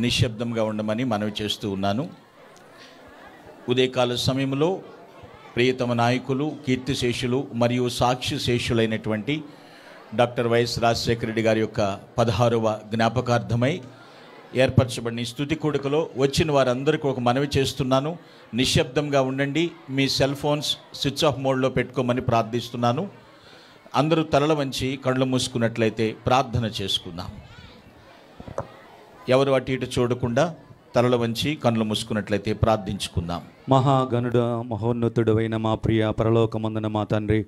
నిశ్శబ్దంగా ఉండమని మనవి చేస్తూ ఉన్నాను. ఉదయకాల సమయంలో ప్రియతమ నాయకులు, కీర్తిశేషులు మరియు సాక్షి శేషులైనటువంటి డాక్టర్ వైఎస్ రాజశేఖర రెడ్డి గారి యొక్క 16వ జ్ఞాపకార్థమై ఏర్పరచబడిన స్తుతి కూడికలో వచ్చిన వారందరికీ ఒక మనవి చేస్తున్నాను. నిశ్శబ్దంగా ఉండండి. మీ సెల్ ఫోన్స్ స్విచ్ ఆఫ్ మోడ్లో పెట్టుకోమని ప్రార్థిస్తున్నాను. అందరూ తలల వంచి కళ్ళు మూసుకున్నట్లయితే ప్రార్థన చేసుకుందాం. ఎవరు అటు ఇటు చూడకుండా తలల వంచి కళ్ళు మూసుకున్నట్లయితే ప్రార్థించుకుందాం. మహాగణుడ, మహోన్నతుడైన మా ప్రియ పరలోకమందున మా తండ్రి,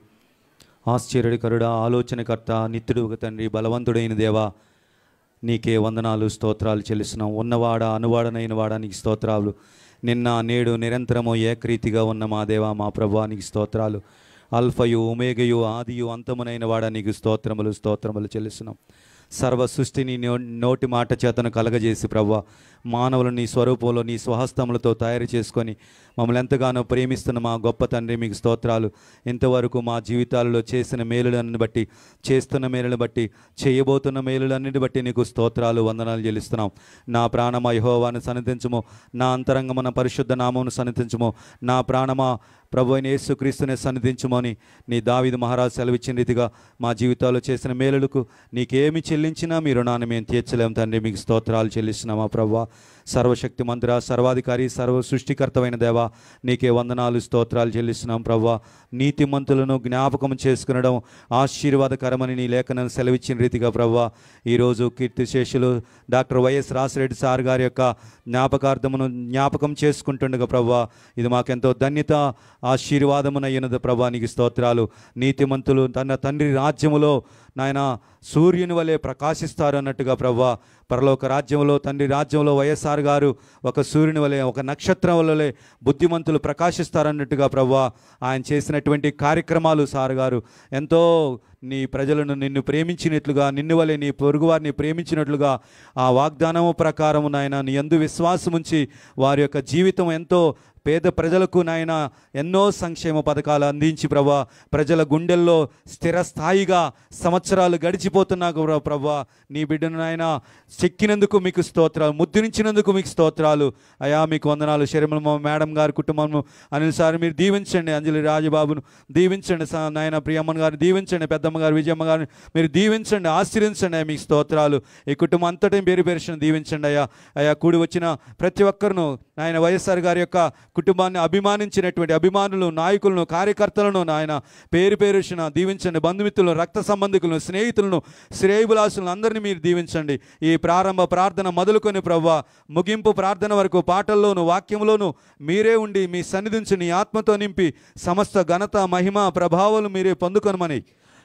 ఆశ్చర్యకరుడ, ఆలోచనకర్త, నిత్యుడు తండ్రి, బలవంతుడైన దేవా, నీకే వందనాలు, స్తోత్రాలు చెల్లిస్తున్నాం. ఉన్నవాడ, అనువాడనైన వాడా, నీకు స్తోత్రాలు. నిన్న నేడు నిరంతరము ఏకరీతిగా ఉన్న మా దేవా, మా ప్రభువా, నీకు స్తోత్రాలు. అల్ఫయు, ఒమేగయు, ఆదియు, అంతమునైన వాడా, నీకు స్తోత్రములు చెల్లిస్తున్నాం. సర్వ సృష్టిని నోటి మాట చేతను కలగజేసి ప్రభువా, మానవులు నీ స్వరూపంలో నీ స్వహస్తములతో తయారు చేసుకొని మమ్మల్ని ఎంతగానో ప్రేమిస్తున్న మా గొప్ప తండ్రి, మీకు స్తోత్రాలు. ఇంతవరకు మా జీవితాలలో చేసిన మేలులన్నీ బట్టి, చేస్తున్న మేలులను బట్టి, చేయబోతున్న మేలులన్నిటి బట్టి నీకు స్తోత్రాలు, వందనాలు చెల్లిస్తున్నాం. నా ప్రాణమా యెహోవాను సన్నిధించుము, నా అంతరంగమున పరిశుద్ధ నామమును సన్నిధించుము, నా ప్రాణమా ప్రభు అయిన యేసుక్రీస్తునే సన్నిధించుమని నీ దావీదు మహారాజు సెలవిచ్చిన రీతిగా మా జీవితాల్లో చేసిన మేలులకు నీకేమి చెల్లించినా మీ రుణాన్ని మేము తీర్చలేము తండ్రి. మీకు స్తోత్రాలు చెల్లిస్తున్నామా ప్రభువా. సర్వశక్తి మంత్ర, సర్వాధికారి, సర్వ సృష్టికర్తమైన దేవా, నీకే వందనాలు, స్తోత్రాలు చెల్లిస్తున్నాం ప్రభువా. నీతిమంతులను జ్ఞాపకం చేసుకునడం ఆశీర్వాదకరమని నీ లేఖనాన్ని సెలవిచ్చిన రీతిగా ప్రభువా, ఈరోజు కీర్తిశేషులు డాక్టర్ వైఎస్ రాజశేఖర సార్ గారి యొక్క జ్ఞాపకం చేసుకుంటుండగా ప్రభువా, ఇది మాకెంతో ధన్యత, ఆశీర్వాదమునయ్యున్నది ప్రభా. నీకు స్తోత్రాలు. నీతిమంతులు తన తండ్రి రాజ్యములో నాయన సూర్యుని వలె ప్రకాశిస్తారు అన్నట్టుగా ప్రభువా, పరలోక రాజ్యంలో, తండ్రి రాజ్యంలో వైఎస్ఆర్ గారు ఒక సూర్యుని వలె, ఒక నక్షత్రం వలె బుద్ధిమంతులు ప్రకాశిస్తారన్నట్టుగా ప్రభువా, ఆయన చేసినటువంటి కార్యక్రమాలు సార్ గారు ఎంతో నీ ప్రజలను నిన్ను ప్రేమించినట్లుగా, నిన్ను వలె నీ పొరుగువారిని ప్రేమించినట్లుగా ఆ వాగ్దానము ప్రకారము నాయన నీ యందు విశ్వాసముంచి వారి యొక్క జీవితం ఎంతో పేద ప్రజలకు నాయన ఎన్నో సంక్షేమ పథకాలు అందించి ప్రభా, ప్రజల గుండెల్లో స్థిరస్థాయిగా సంవత్సరాలు గడిచిపోతున్నా ప్రభా, నీ బిడ్డను నాయన చెక్కినందుకు మీకు స్తోత్రాలు, ముద్రించినందుకు మీకు స్తోత్రాలు అయా. మీకు వందనాలు. శర్మల మేడం గారి కుటుంబము అనిల్ సార్ మీరు దీవించండి, అంజలి రాజబాబును దీవించండి నాయన, ప్రియమ్మన్ గారిని దీవించండి, పెద్దమ్మ గారు విజయమ్మ గారిని మీరు దీవించండి, ఆశీర్వించండి అయ్యా. మీకు స్తోత్రాలు. ఈ కుటుంబం అంతటా పేరు పేరును దీవించండి అయ్యా. అయా కూడి వచ్చిన ప్రతి ఒక్కరును నాయన వైఎస్ఆర్ గారి యొక్క కుటుంబాన్ని అభిమానించినటువంటి అభిమానులు, నాయకులను, కార్యకర్తలను నాయన పేరు పేరున దీవించండి. బంధుమిత్రులను, రక్త సంబంధికులను, స్నేహితులను, శ్రేయభిలాషులను అందరినీ మీరు దీవించండి. ఈ ప్రారంభ ప్రార్థన మొదలుకొని ప్రభువా, ముగింపు ప్రార్థన వరకు పాటల్లోను, వాక్యంలోను మీరే ఉండి మీ సన్నిధించి నీ ఆత్మతో నింపి సమస్త ఘనత, మహిమ, ప్రభావాలు మీరే పొందుకొనమని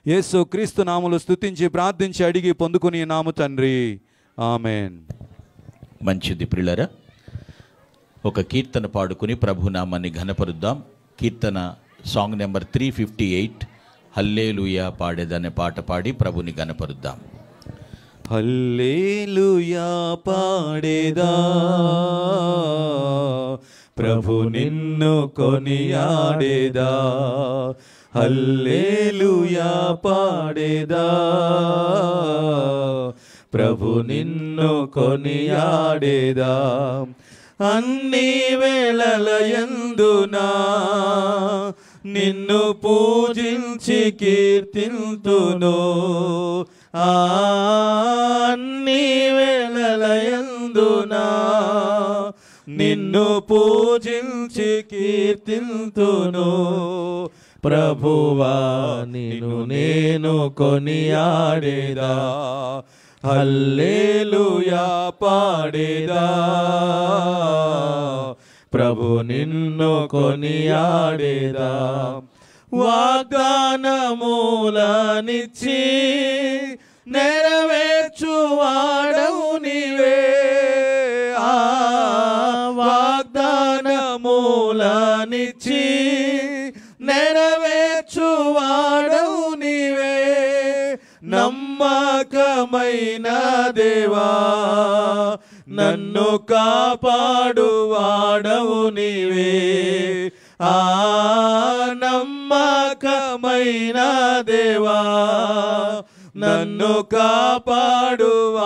యేసు క్రీస్తు నామములో స్తుతించి ప్రార్థించి అడిగి పొందుకుని నాము తండ్రి, ఆమెన్. మంచిది ప్రియులారా, ఒక కీర్తన పాడుకుని ప్రభునామాన్ని ఘనపరుద్దాం. కీర్తన సాంగ్ నెంబర్ 358, హల్లెలూయా పాడేదనే పాట పాడి ప్రభుని ఘనపరుద్దాం. హల్లెలూయా పాడేదా, ప్రభు నిన్ను కొనియాడేదా. హల్లెలూయా పాడేదా, ప్రభు నిన్ను కొనియాడేదా. అన్ని వేళలయందునా నిన్ను పూజించి కీర్తింతును. అన్ని వేళలయందునా నిన్ను పూజించి కీర్తింతును. ప్రభువా నిన్ను నేను కొనియాడేదా. హల్లెలూయా పాడేదా, ప్రభు నిన్ను కొనియాడేదా. వాగ్దానములనిచ్చి నెరవేర్చువాడవు నీవే. వాగ్దానములనిచ్చి నెరవేర్చువాడవు నీవే. నమ్మకమైన దేవా నన్ను కాపాడువాడవు నీవే. నమ్మకమైన దేవా నన్ను కాపాడువాడవు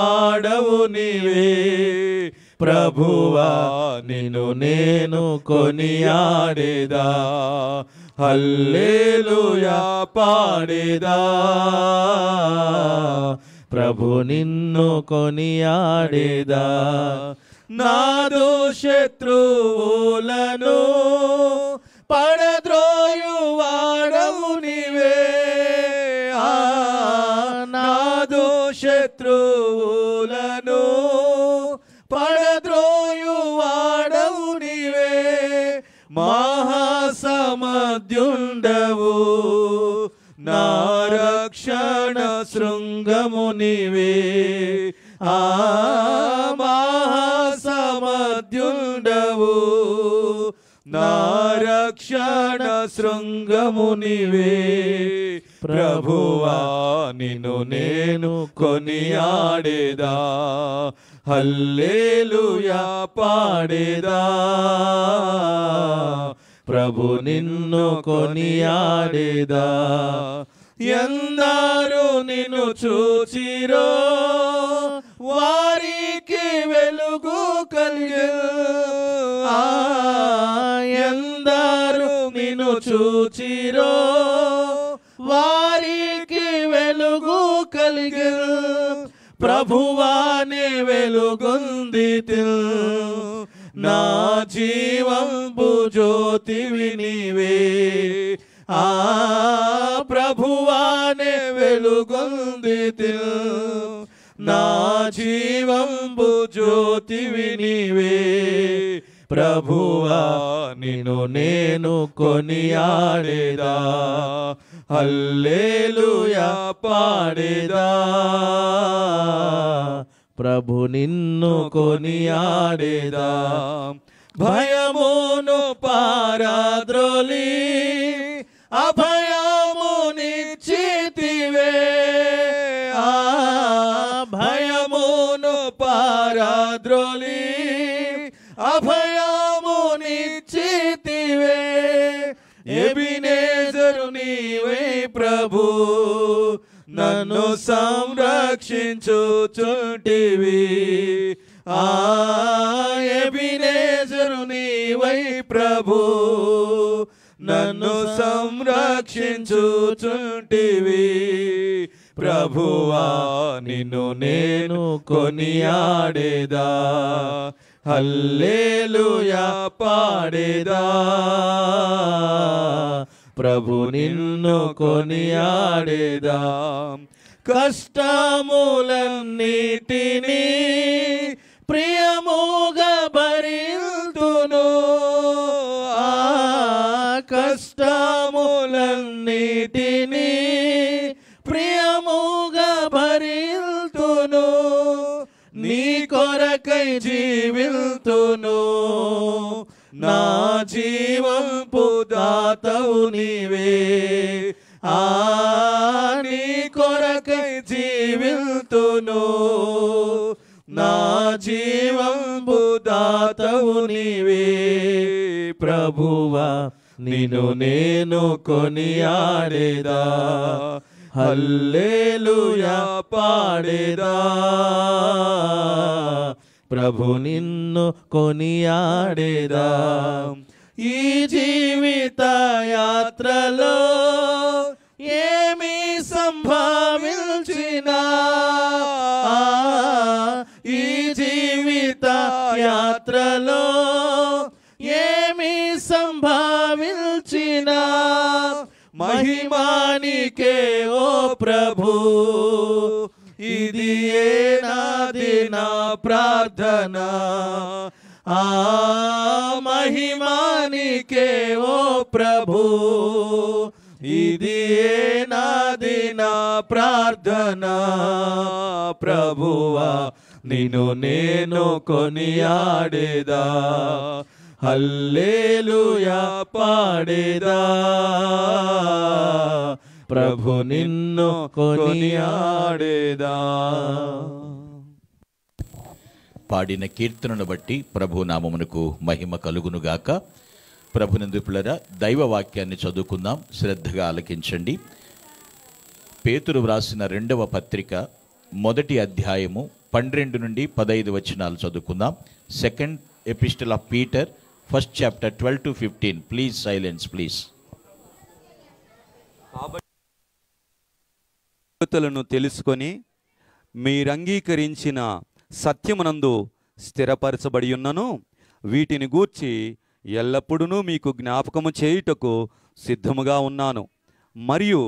నీవే. ప్రభువా నిన్ను నేను కొనియాడేదా, హల్లెలూయా పాడేదా. ప్రభు నిన్ను కొనియాడేదా. నాదు శత్రువులను పడద్రోయువాడవు నీవే, నాదు శత్రువులను పడద్రోయువాడవు నీవే. మహాసమధ్యుండవు నా రక్షణ శృంగము నీవే, మహాసమధ్యుండవు నా రక్షణ శృంగము నీవే. ప్రభువా నిన్ను నేను కొనియాడేదా, హల్లెలూయా పాడేదా. ప్రభు నిన్ను కొనియాడేదా. ఎందరు నిన్ను చూచిరో వారికి వెలుగు కలిగెను, ఎందరు నిన్ను చూచిరో వారికి వెలుగు కలిగెను. ప్రభువానే వెలుగొందితి, నా జీవంబు జ్యోతివి నీవే. ప్రభువానే వెలుగొందితి, నా జీవంబు జ్యోతివి నీవే. ప్రభువా నిన్ను నేను కొనియాడేదా, హల్లెలూయా పాడేదా. ప్రభు నిన్ను కొనియాడేదా. భయమును పారద్రోలి అభయమునిచ్చితివే, భయమును పారద్రోలి అభయమునిచ్చితివే. ఎబినేజరు నీవే ప్రభు, నన్ను సంరక్షించుచుంటివి. ఎబినేజరు నీవై ప్రభు, నన్ను సంరక్షించుచుంటివి. ప్రభువా నిన్ను నేను కొనియాడేదా, హల్లెలూయా పాడేదా. ప్రభు నిన్ను కొనియాడేదా. కష్టములన్నిటినీ ప్రియముగా భరింతును, కష్టములన్నిటినీ ప్రియముగా భరింతును. నీ కొరకై జీవిల్తును, నా జీవంపు దాతవు నీవే. నీ కొరకై జీవిల్తును, నా జీవంపు దాతవు నీవే. ప్రభువా నిన్ను నేను కొనియాడేదా, హల్లెలూయా పాడేదా. ప్రభు నిన్ను కొనియాడేదా. ఈ జీవిత యాత్రలో ఏమి సంభవించినా, ఈ జీవిత యాత్రలో ఏమి సంభవించినా, మహిమానికే ఓ ప్రభు, ఇది నాది నా ప్రార్థన. మహిమానికే ఓ ప్రభు, ఇది నాది నా ప్రార్థన. ప్రభువా నిన్ను నేను కొనియాడేదా, హల్లెలూయా పాడేదా. ప్రభు నిన్ను కొనియాడేదా. పాడిన కీర్తనను బట్టి ప్రభు నామమునకు మహిమ కలుగునుగాక. ప్రభునందు పిల్లరా, దైవ వాక్యాన్ని చదువుకుందాం, శ్రద్ధగా ఆలకించండి. పేతురు వ్రాసిన 2వ పత్రిక 1వ అధ్యాయము 12 నుండి 15 వచనాలు చదువుకుందాం. Second epistle of Peter, first chapter 12 to 15. Please silence please. సంగతులను తెలుసుకొని మీరంగీకరించిన సత్యమునందు స్థిరపరచబడి ఉన్నను, వీటిని గూర్చి ఎల్లప్పుడూ మీకు జ్ఞాపకము చేయుటకు సిద్ధముగా ఉన్నాను. మరియు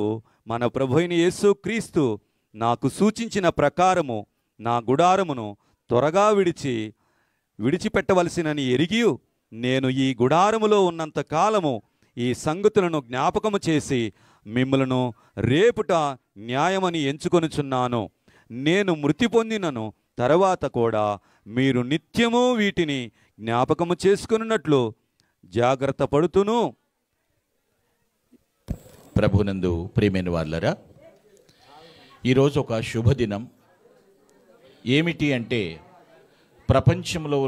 మన ప్రభువైన యేసుక్రీస్తు నాకు సూచించిన ప్రకారము నా గుడారమును త్వరగా విడిచిపెట్టవలసినని ఎరిగి, నేను ఈ గుడారములో ఉన్నంత కాలము ఈ సంగతులను జ్ఞాపకము చేసి మిమ్మలను రేపుట న్యాయమని ఎంచుకొనుచున్నాను. నేను మృతి పొందినను తర్వాత కూడా మీరు నిత్యము వీటిని జ్ఞాపకము చేసుకున్నట్లు జాగ్రత్త పడుతును. ప్రభునందు ప్రియమైన వాళ్ళరా, ఈరోజు ఒక శుభదినం. ఏమిటి అంటే, ప్రపంచంలో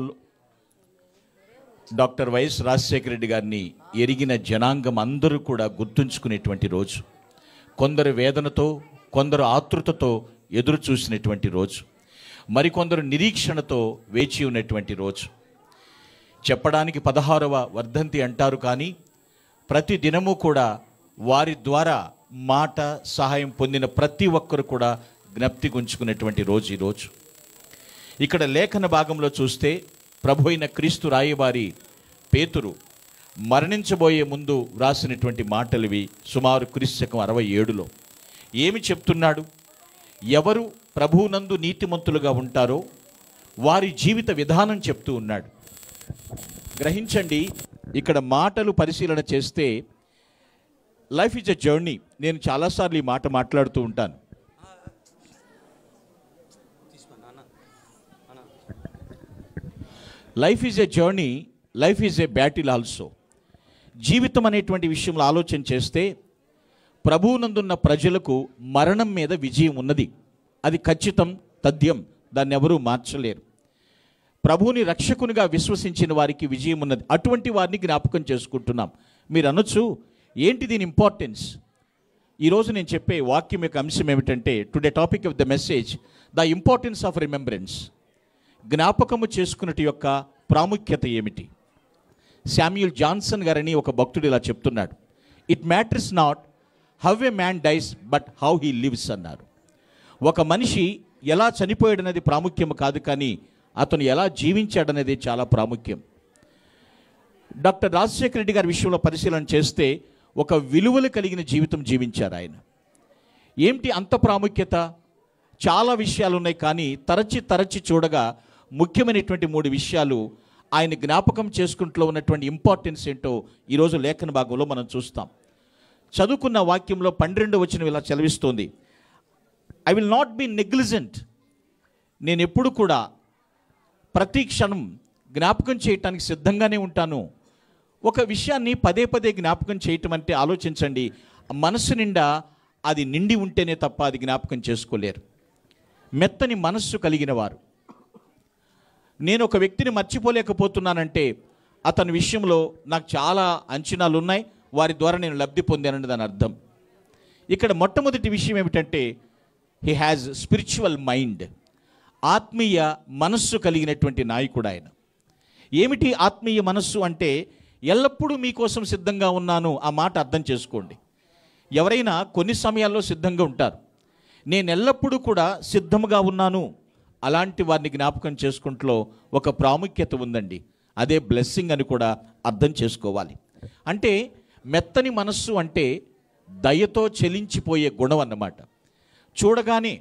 డాక్టర్ వైఎస్ రాజశేఖర రెడ్డి గారిని ఎరిగిన జనాంగం అందరూ కూడా గుర్తుంచుకునేటువంటి రోజు. కొందరు వేదనతో, కొందరు ఆతృతతో ఎదురు చూసినటువంటి రోజు, మరికొందరు నిరీక్షణతో వేచి ఉన్నటువంటి రోజు. చెప్పడానికి 16వ వర్ధంతి అంటారు, కానీ ప్రతి దినము కూడా వారి ద్వారా మాట సహాయం పొందిన ప్రతి ఒక్కరు కూడా జ్ఞప్తి ఉంచుకునేటువంటి రోజు ఈరోజు. ఇక్కడ లేఖన భాగంలో చూస్తే ప్రభు అయిన క్రీస్తు రాయబారి పేతురు మరణించబోయే ముందు వ్రాసినటువంటి మాటలు ఇవి. సుమారు క్రీస్తు 67లో ఏమి చెప్తున్నాడు? ఎవరు ప్రభువునందు నీతిమంతులుగా ఉంటారో వారి జీవిత విధానం చెప్తూ ఉన్నాడు. గ్రహించండి, ఇక్కడ మాటలు పరిశీలన చేస్తే లైఫ్ ఈజ్ ఎ జర్నీ. నేను చాలాసార్లు ఈ మాట మాట్లాడుతూ ఉంటాను. Life is a journey, life is a battle also. జీవితం అనేటువంటి విషయంలో ఆలోచన చేస్తే ప్రభువునందున్న ప్రజలకు మరణం మీద విజయం ఉన్నది. అది ఖచ్చితం, తథ్యం. దాన్ని ఎవరూ మార్చలేరు. ప్రభువుని రక్షకునిగా విశ్వసించిన వారికి విజయం ఉన్నది. అటువంటి వారిని జ్ఞాపకం చేసుకుంటున్నాం. మీరు అనొచ్చు, ఏంటి దీని ఇంపార్టెన్స్? ఈరోజు నేను చెప్పే వాక్యం యొక్క అంశం ఏమిటంటే, today topic of the message, the importance of remembrance. జ్ఞాపకము చేసుకున్నటి యొక్క ప్రాముఖ్యత ఏమిటి? శామ్యూల్ జాన్సన్ గారని ఒక భక్తుడు ఇలా చెప్తున్నాడు, it matters not how a man dice but how he lives అన్నారు. ఒక మనిషి ఎలా చనిపోయాడనేది ప్రాముఖ్యం కాదు, కానీ అతను ఎలా జీవించాడనేది చాలా ప్రాముఖ్యం. డాక్టర్ రాజశేఖర రెడ్డి గారి విషయంలో పరిశీలన చేస్తే ఒక విలువలు కలిగిన జీవితం జీవించారు ఆయన. ఏమిటి అంత ప్రాముఖ్యత? చాలా విషయాలు ఉన్నాయి, కానీ తరచి చూడగా ముఖ్యమైనటువంటి 3 విషయాలు ఆయన జ్ఞాపకం చేసుకుంటూ ఉన్నటువంటి ఇంపార్టెన్స్ ఏంటో ఈరోజు లేఖన భాగంలో మనం చూస్తాం. చదువుకున్న వాక్యంలో 12వ వచనం ఇలా చదివిస్తోంది, I will not be negligent. నేను ఎప్పుడు కూడా ప్రతి క్షణం జ్ఞాపకం చేయటానికి సిద్ధంగానే ఉంటాను. ఒక విషయాన్ని పదే పదే జ్ఞాపకం చేయటం అంటే ఆలోచించండి, మనస్సు నిండా అది నిండి ఉంటేనే తప్ప అది జ్ఞాపకం చేసుకోలేరు. మెత్తని మనస్సు కలిగిన వారు. నేను ఒక వ్యక్తిని మర్చిపోలేకపోతున్నానంటే అతని విషయంలో నాకు చాలా అంచనాలు ఉన్నాయి, వారి ద్వారా నేను లబ్ధి పొందానని దాని అర్థం. ఇక్కడ మొట్టమొదటి విషయం ఏమిటంటే, హీ హ్యాజ్ స్పిరిచువల్ మైండ్. ఆత్మీయ మనస్సు కలిగినటువంటి నాయకుడు ఆయన. ఏమిటి ఆత్మీయ మనస్సు అంటే? ఎల్లప్పుడూ మీకోసం సిద్ధంగా ఉన్నాను. ఆ మాట అర్థం చేసుకోండి. ఎవరైనా కొన్ని సమయాల్లో సిద్ధంగా ఉంటారు. నేను ఎల్లప్పుడూ కూడా సిద్ధంగా ఉన్నాను. అలాంటి వారిని జ్ఞాపకం చేసుకుంటూ ఒక ప్రాముఖ్యత ఉందండి. అదే బ్లెస్సింగ్ అని కూడా అర్థం చేసుకోవాలి. అంటే మెత్తని మనస్సు అంటే దయతో చెలించిపోయే గుణం అన్నమాట. చూడగానే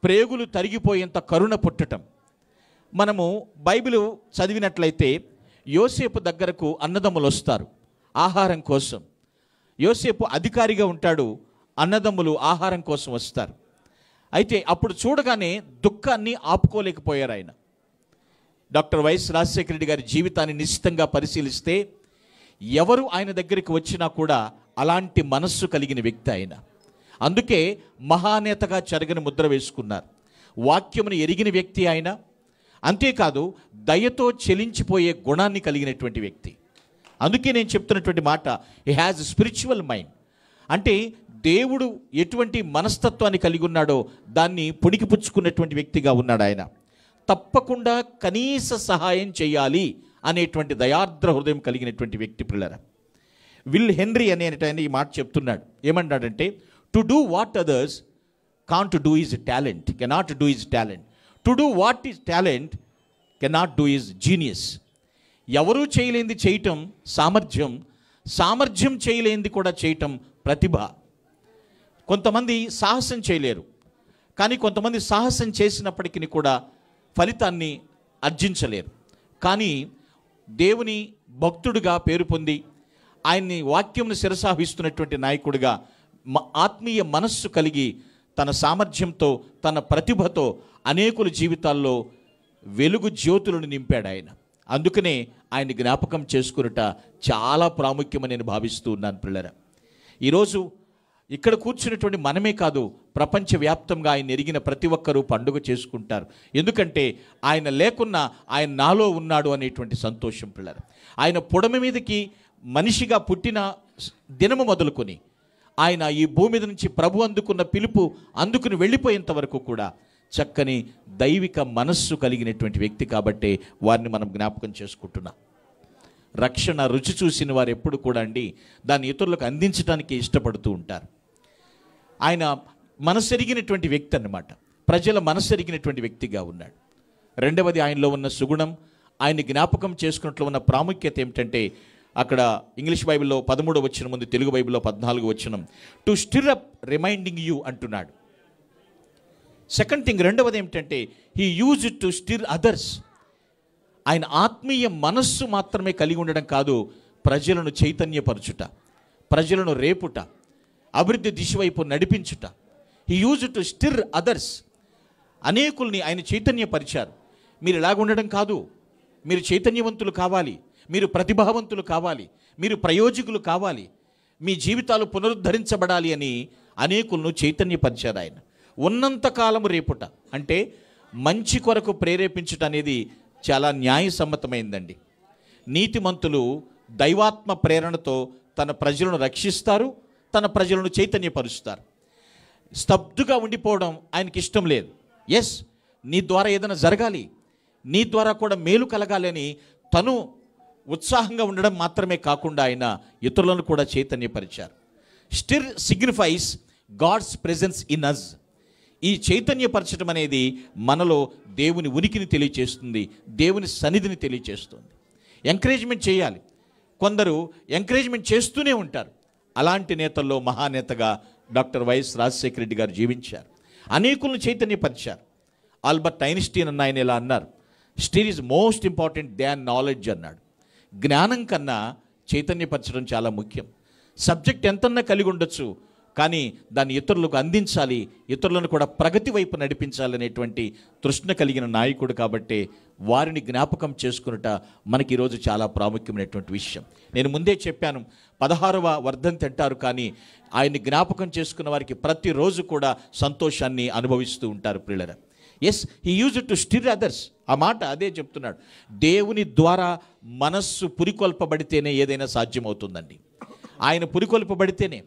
ప్రేగులు తరిగిపోయేంత కరుణ పుట్టటం. మనము బైబిల్ చదివినట్లయితే యోసేపు దగ్గరకు అన్నదమ్ములు వస్తారు ఆహారం కోసం. యోసేపు అధికారిగా ఉంటాడు, అన్నదమ్ములు ఆహారం కోసం వస్తారు. అయితే అప్పుడు చూడగానే దుఃఖాన్ని ఆపుకోలేకపోయారు ఆయన. డాక్టర్ వైఎస్ రాజశేఖర రెడ్డి గారి జీవితాన్ని నిశ్చితంగా పరిశీలిస్తే ఎవరు ఆయన దగ్గరికి వచ్చినా కూడా అలాంటి మనస్సు కలిగిన వ్యక్తి ఆయన. అందుకే మహానేతగా చెరగని ముద్ర వేసుకున్నారు. వాక్యమును ఎరిగిన వ్యక్తి ఆయన. అంతేకాదు దయతో చెలించిపోయే గుణాన్ని కలిగినటువంటి వ్యక్తి. అందుకే నేను చెప్తున్నటువంటి మాట, హీ హ్యాజ్ స్పిరిచువల్ మైండ్. అంటే దేవుడు ఎటువంటి మనస్తత్వాన్ని కలిగి ఉన్నాడో దాన్ని పుణికిపుచ్చుకున్నటువంటి వ్యక్తిగా ఉన్నాడు ఆయన. తప్పకుండా కనీస సహాయం చేయాలి అనేటువంటి దయార్ద్ర హృదయం కలిగినటువంటి వ్యక్తి పిల్లరా. విల్ హెన్రీ అనేటైన ఈ మాట చెప్తున్నాడు. ఏమన్నాడంటే, to do what others can't do is talent, cannot do is talent. To do what is talent cannot do is genius. ఎవరూ చేయలేనిది చేయటం సామర్థ్యం, సామర్థ్యం చేయలేనిది కూడా చేయటం ప్రతిభ. కొంతమంది సాహసం చేయలేరు, కానీ కొంతమంది సాహసం చేసినప్పటికీ కూడా ఫలితాన్ని అర్జించలేరు. కానీ దేవుని భక్తుడిగా పేరు పొంది ఆయన్ని వాక్యంను శిరసాహిస్తున్నటువంటి నాయకుడిగా ఆత్మీయ మనస్సు కలిగి తన సామర్థ్యంతో తన ప్రతిభతో అనేకుల జీవితాల్లో వెలుగు జ్యోతులను నింపాడు ఆయన. అందుకనే ఆయన జ్ఞాపకం చేసుకున్నట చాలా ప్రాముఖ్యమని నేను భావిస్తూ ఉన్నాను పిల్లరా. ఈరోజు ఇక్కడ కూర్చున్నటువంటి మనమే కాదు, ప్రపంచవ్యాప్తంగా ఆయన ఎరిగిన ప్రతి ఒక్కరూ పండుగ చేసుకుంటారు. ఎందుకంటే ఆయన లేకున్నా ఆయన నాలో ఉన్నాడు అనేటువంటి సంతోషం పిల్లరా. ఆయన పుడమి మీదకి మనిషిగా పుట్టిన దినము మొదలుకొని ఆయన ఈ భూమి మీద నుంచి ప్రభు అందుకున్న పిలుపు అందుకుని వెళ్ళిపోయేంత వరకు కూడా చక్కని దైవిక మనస్సు కలిగినటువంటి వ్యక్తి కాబట్టే వారిని మనం జ్ఞాపకం చేసుకుంటున్నాం. రక్షణ రుచి చూసిన వారు ఎప్పుడు కూడా అండి దాన్ని ఇతరులకు అందించడానికి ఇష్టపడుతూ ఉంటారు. ఆయన మనసెరిగినటువంటి వ్యక్తి అన్నమాట, ప్రజల మనసెరిగినటువంటి వ్యక్తిగా ఉన్నాడు. రెండవది ఆయనలో ఉన్న సుగుణం, ఆయన్ని జ్ఞాపకం చేసుకున్నట్లు ఉన్న ప్రాముఖ్యత ఏమిటంటే, అక్కడ ఇంగ్లీష్ బైబిల్లో 13వ వచనం ఉంది, తెలుగు బైబిల్లో 14వ వచనం. To stir up reminding you అంటున్నాడు. సెకండ్ థింగ్, రెండవది ఏమిటంటే he use to stir others. ఆయన ఆత్మీయ మనస్సు మాత్రమే కలిగి ఉండడం కాదు, ప్రజలను చైతన్యపరచుట, ప్రజలను రేపుట, అభివృద్ధి దిశ వైపు నడిపించుట. He use to stir others. అనేకుల్ని ఆయన చైతన్యపరిచారు. మీరు ఇలాగ ఉండడం కాదు, మీరు చైతన్యవంతులు కావాలి, మీరు ప్రతిభావంతులు కావాలి, మీరు ప్రయోజకులు కావాలి, మీ జీవితాలు పునరుద్ధరించబడాలి అని అనేకులను చైతన్యపరిచారు ఆయన. ఉన్నంతకాలము రేపుట అంటే మంచి కొరకు ప్రేరేపించుట అనేది చాలా న్యాయసమ్మతమైందండి. నీతిమంతులు దైవాత్మ ప్రేరణతో తన ప్రజలను రక్షిస్తారు, తన ప్రజలను చైతన్యపరుస్తారు. స్తబ్దుగా ఉండిపోవడం ఆయనకి ఇష్టం లేదు. ఎస్, నీ ద్వారా ఏదైనా జరగాలి, నీ ద్వారా కూడా మేలు కలగాలి అని తను ఉత్సాహంగా ఉండడం మాత్రమే కాకుండా ఆయన ఇతరులను కూడా చైతన్యపరిచారు. Stir signifies God's presence in us. ఈ చైతన్యపరచడం అనేది మనలో దేవుని ఉనికిని తెలియచేస్తుంది, దేవుని సన్నిధిని తెలియచేస్తుంది. ఎంకరేజ్మెంట్ చేయాలి. కొందరు ఎంకరేజ్మెంట్ చేస్తూనే ఉంటారు. అలాంటి నేతల్లో మహానేతగా డాక్టర్ వైఎస్ రాజశేఖర రెడ్డి గారు జీవించారు. అనేకులను చైతన్యపరిచారు. ఆల్బర్ట్ ఐన్స్టీన్ అన్న ఆయన ఇలా అన్నారు, stir is most important than knowledge అన్నాడు. జ్ఞానం కన్నా చైతన్యపరచడం చాలా ముఖ్యం. సబ్జెక్ట్ ఎంతన్నా కలిగి ఉండొచ్చు, కానీ దాన్ని ఇతరులకు అందించాలి, ఇతరులను కూడా ప్రగతి వైపు నడిపించాలనేటువంటి తృష్ణ కలిగిన నాయకుడు కాబట్టే వారిని జ్ఞాపకం చేసుకున్నట మనకి ఈరోజు చాలా ప్రాముఖ్యమైనటువంటి విషయం. నేను ముందే చెప్పాను, 16వ వర్ధంతి అంటారు, కానీ ఆయన్ని జ్ఞాపకం చేసుకున్న వారికి ప్రతిరోజు కూడా సంతోషాన్ని అనుభవిస్తూ ఉంటారు ప్రియులారా. Yes, he use to stir others. ఆ మాట అదే చెప్తున్నాడు. దేవుని ద్వారా మనస్సు పురికొల్పబడితేనే ఏదైనా సాధ్యమవుతుందండి. ఆయన పురికొల్పబడితేనే.